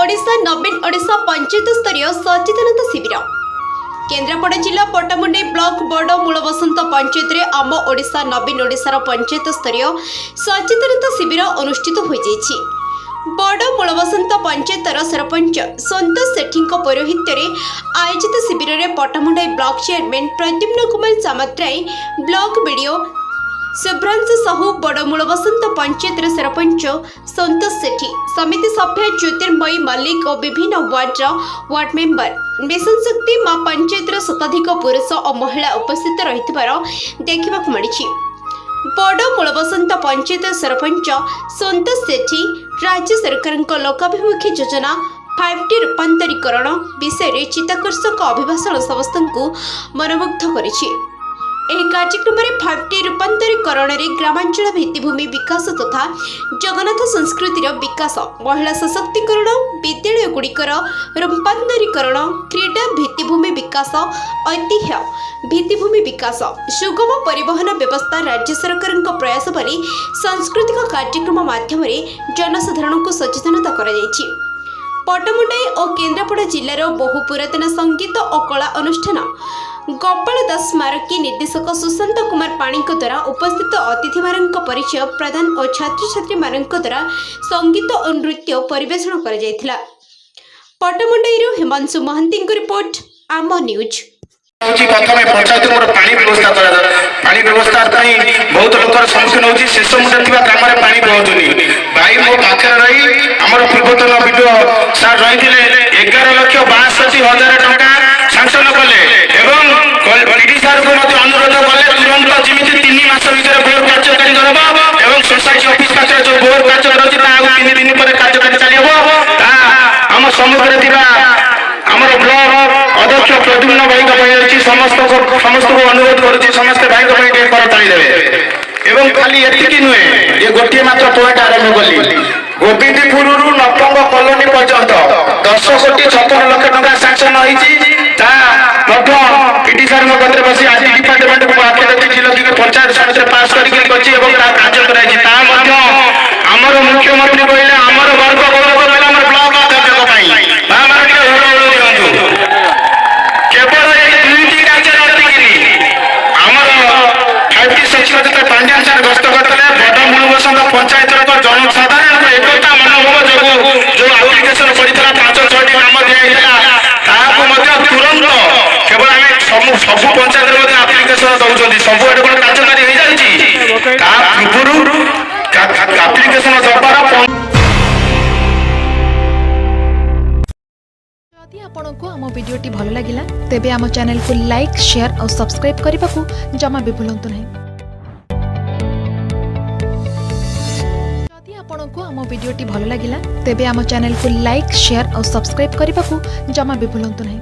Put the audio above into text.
ओडिशा नवीन ओडिशा पंचायत स्तरीय सचेतनता शिविर केन्द्रापड़ा जिला पट्टामुंडई ब्लॉक बड़ मूलबसंत पंचायत रे आम ओडिशा नवीन ओडिशार पंचायत स्तरीय सचेतनता शिविर अनुष्ठित हो जाइछि। बड़ मूलबसंत पंचायतर सरपंच संतोष सेठी पौरोहित्य आयोजित शिविर में Pattamundai block chairman Pradyumna Kumar Samantrai, block BDO Subhranshu Sahu, Bada Mulabasanta panchayat sarpanch संतोष सेठी, समिति सभ्य ज्योतिर्मयी मल्लिक और विभिन्न वार्ड मेंबर मिशन शक्ति मां पंचायत शताधिक पुरुष और महिला उपस्थित रही देखा मिली। बड़ मूलबसंत पंचायत सरपंच संतोष सेठी राज्य सरकार लोकाभिमुखी योजना 5T रूपांतरीकरण विषय चित्ताकर्षक अभिभाषण समस्त मनमुग्ध करिछि। ଏହି କାର୍ଯ୍ୟକ୍ରମରେ 5T ରୂପାନ୍ତରୀକରଣରେ ଗ୍ରାମାଞ୍ଚଳ ଭିତ୍ତିଭୂମି ବିକାଶ ତଥା ଜଗନ୍ନାଥ ସଂସ୍କୃତିର ବିକାଶ, ମହିଳା ସଶକ୍ତିକରଣ, ବିଦ୍ୟାଳୟଗୁଡ଼ିକର ରୂପାନ୍ତରୀକରଣ, କ୍ରୀଡ଼ା ଭିତ୍ତିଭୂମି ବିକାଶ, ଐତିହ୍ୟ ଭିତ୍ତିଭୂମି ବିକାଶ, ସୁଗମ ପରିବହନ ବ୍ୟବସ୍ଥା ରାଜ୍ୟ ସରକାରଙ୍କ ପ୍ରୟାସ ବୋଲି ସାଂସ୍କୃତିକ କାର୍ଯ୍ୟକ୍ରମ ମାଧ୍ୟମରେ ଜନସାଧାରଣଙ୍କୁ ସଚେତନତା କରାଯାଇଛି। पट्टामुंडई और केन्द्रापड़ा जिलार बहु पुरातन संगीत और कला अनुष्ठान गोपाल दास स्मारकी निर्देशक सुशांत कुमार पाणी द्वारा उपस्थित अतिथि मान परिचय प्रदान और छात्र छात्री मान द्वारा संगीत और नृत्य परिवेषण कर पट्टामुंडई हिमांशु महांती रिपोर्ट आम न्यूज। प्रथम पंचायत पानी व्यवस्था पानी व्यवस्था बहुत लोकर सम्मुखीन होती शेष मुंडे ग्राम में पानी पहुँचुनी भाई मो पाखे रही आम पूर्वतन वीडियो सार रही 11,62,000 टंका सांसन कले डीडी सार को अनुरोध कले तुरंत जमी 3 मास भर बोर कार्यकारी कर सोसाइटी ऑफिस पाखे जो बोर कार्यकारी 3 दिन पर कार्यकारी चलो आम सम्मुखें ब्लॉक अध्यक्ष प्रद्युम्न भाई समस्त को अनुरोध करुच्ची समस्त भाई कर देवे खाली ये नुहे ये गोटे मात्र पॉइंट आरंभ कली गोविंदपुर नपंग कॉलोनी पर्यंत 10,56,00,000 टंका सैंक्शन पीडी सार बस आज डिपार्टमेंट को आगे रखी पंचायत समिति पास कार्य कर मुख्यमंत्री कहले आमर वर्ग गौरव ब्लॉक अध्यक्ष केवल दुईटी सचिव पांड्यान सार गस्त करते बड़ मूलबसंत पंचायत जनसाधारण एकता मनोभाव जो आप्लिकेसन पड़ा 5-6टी नाम दिया तुरंत केवल आम सब पंचायत आप्लिकेसन दौरान सब कार्यकारी हो जाए पूर्व आप्लिकेसन दबार। यदि आपको आम भिडियोटी भल लगा तेब आम चैनल को लाइक, शेयर और सब्सक्राइब करने को जमा भी भूलु नहीं। यदि आपको आम भिडियोटी भल लगा तेब आम चैनल को लाइक, शेयर और सब्सक्राइब करने को जमा भी भूलु नहीं।